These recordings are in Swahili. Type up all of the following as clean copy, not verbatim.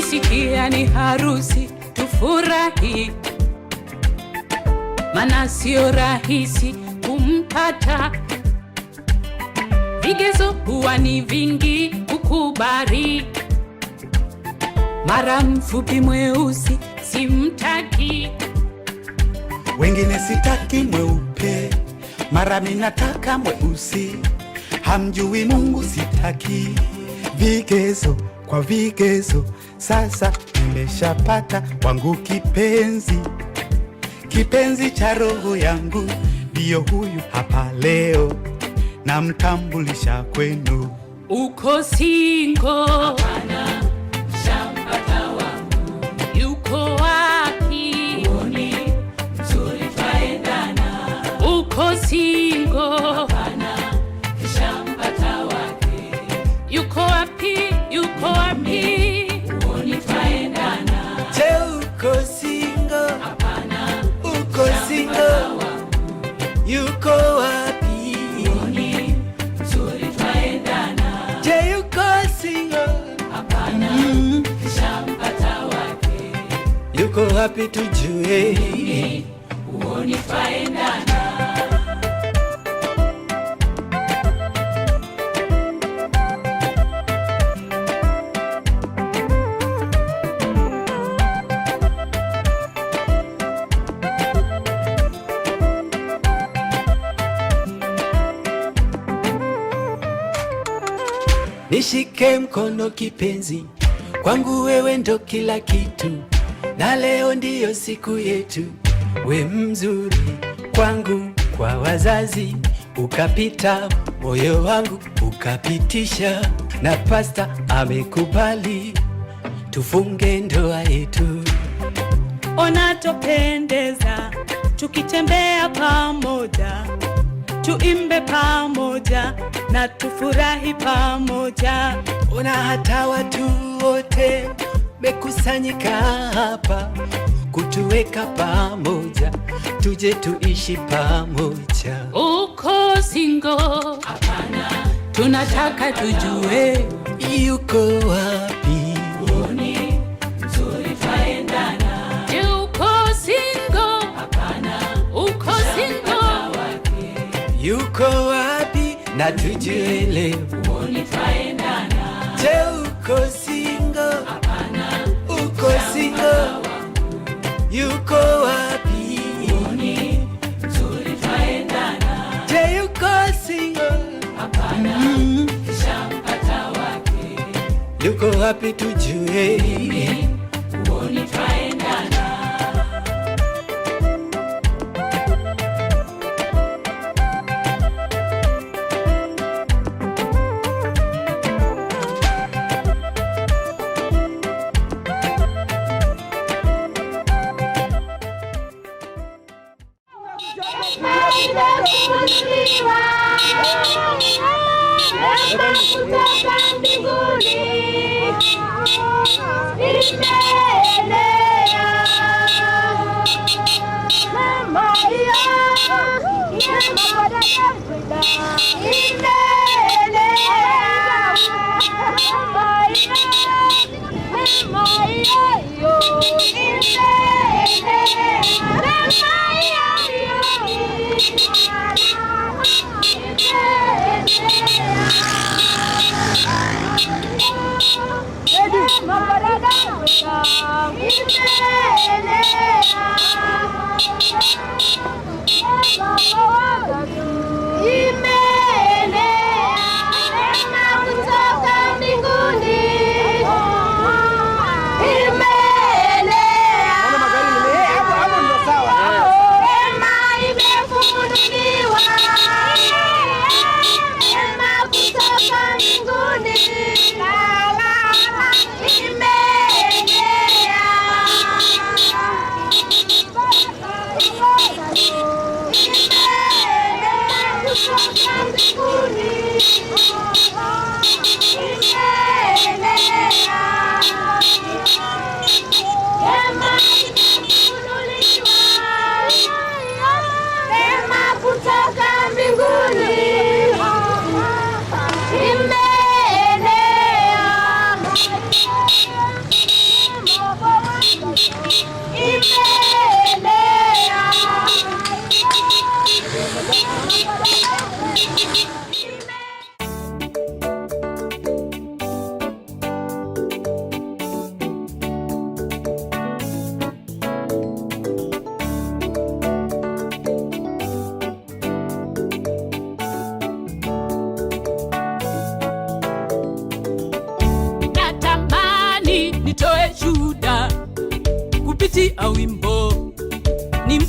Ukisikia ni harusi tufurahi, maana sio rahisi kumpata. Vigezo huwa ni vingi kukubali, mara mfupi mweusi simtaki. Wengine sitaki mweupe, mara minataka mweusi. Hamjui Mungu sitaki. Vigezo kwa vigezo, sasa nimeshapata wangu kipenzi. Kipenzi cha roho yangu, ndiyo huyu hapa leo, namtambulisha kwenu. Uko single? Hapana, shampata wangu. Yuko wapi? Uoni mzuri twaendana. Uko single? Hapana, shampata wake. Yuko wapi? Yuko wapi? Uoni twaendana. Je, uko single? Hapana, uko single? Yuko wapi? uoni mzuri twaendana. Je, yuko single? Hapana, shampata wake. Yuko wapi tujue? Uoni twaendana. Nishike mkono kipenzi, kwangu wewe ndo kila kitu, na leo ndiyo siku yetu. We mzuri kwangu, kwa wazazi ukapita, moyo wangu ukapitisha, na pasta amekubali tufunge ndoa yetu. Ona tupendeza, tukitembea pamoja, tuimbe pamoja na tufurahi pamoja. Ona hata watu wote mekusanyika hapa kutuweka pamoja, tuje tuishi pamoja. Uko single? Hapana, Tunataka tujue Yuko wapi? uoni mzuri twaendana. je, uko single? Hapana, Uko single? wake. Yuko wapi? Na tujue leo. Uoni twaendana. Je, uko single? Hapana, Uko single? Yuko wapi? uoni mzuri twaendana. Je, yuko single? Hapana, shampata wake. Yuko wapi tujue? Uoni twaendana.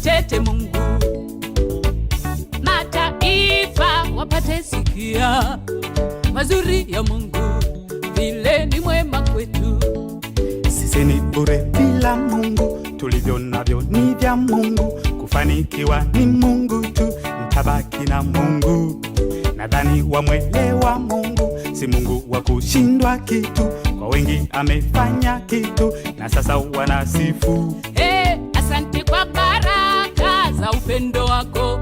umtete Mungu, mataifa wapate sikia mazuri ya Mungu, vile ni mwema kwetu. Sisi ni bure bila Mungu, tulivyo navyo ni vya Mungu, kufanikiwa ni Mungu tu, mtabaki na Mungu. Nadhani wamwelewa Mungu, si Mungu wa kushindwa kitu, kwa wengi amefanya kitu na sasa wanasifu. Asante kwa baraka za upendo wako,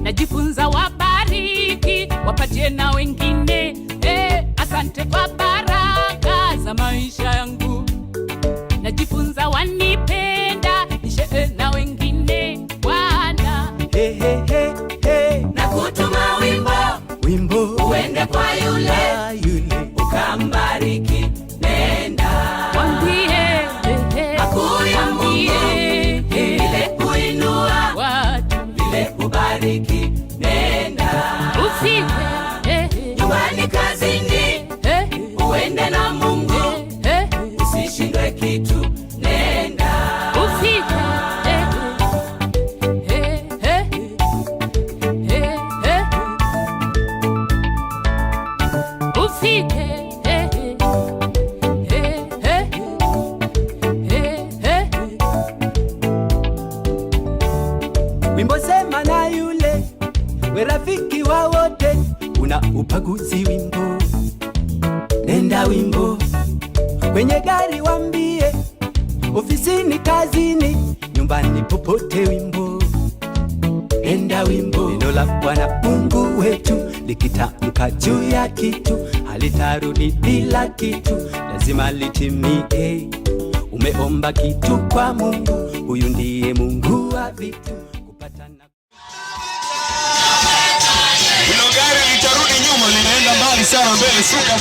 najifunza wabariki, wapatie na wengine. Asante kwa baraka za maisha yangu, najifunza wanipenda, nishe na wengine. Bwana na kutuma wimbo uende kwa yule ukambariki, nenda wambie makuu ya Mungu, vile kuinua watu, vile kubariki, nenda ufike nyumbani, kazini, uende na Mungu, usishindwe kitu, nenda ufike Wimbo sema na yule, we rafiki wa wote, una upaguzi wimbo, nenda wimbo, kwenye gari wambie, ofisini, kazini, nyumbani, popote wimbo, nenda wimbo. Neno la Bwana Mungu wetu likitamka juu ya kitu, halitarudi bila kitu, lazima litimie. Umeomba kitu kwa Mungu, huyu ndiye Mungu wa vitu. Hilo gari litarudi nyuma, linaenda mbali sana mbele, suka.